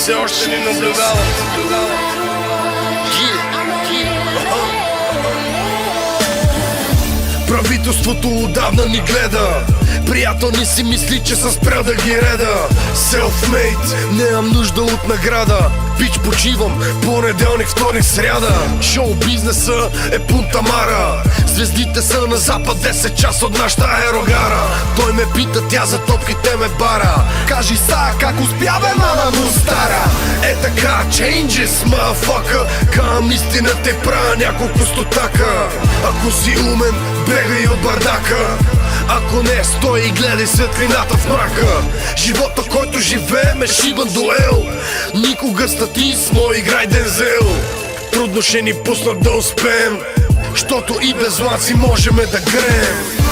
все още ни наблюдават. Правителството отдавна ни гледа. Приятел не си мисли, че съм спрял да ги реда. Self-made, нямам нужда от награда. Бич почивам, понеделник, вторник, сряда. Шоу бизнеса е пунтамара. Звездите са на запад, 10 часа от нашата аерогара. Той ме пита, тя за топките ме бара. Кажи са, как успя бе, мама му стара. Е така, changes, motherfucker. Кам истина те правя няколко стотака. Ако си умен, бегай от бардака. Ако не, стой и гледай светлината в мрака. Живота, който живеем е шибан дуел. Никога статисмо, играй Дензел. Трудно ще ни пуснат да успеем, щото и без лаци можеме да греем.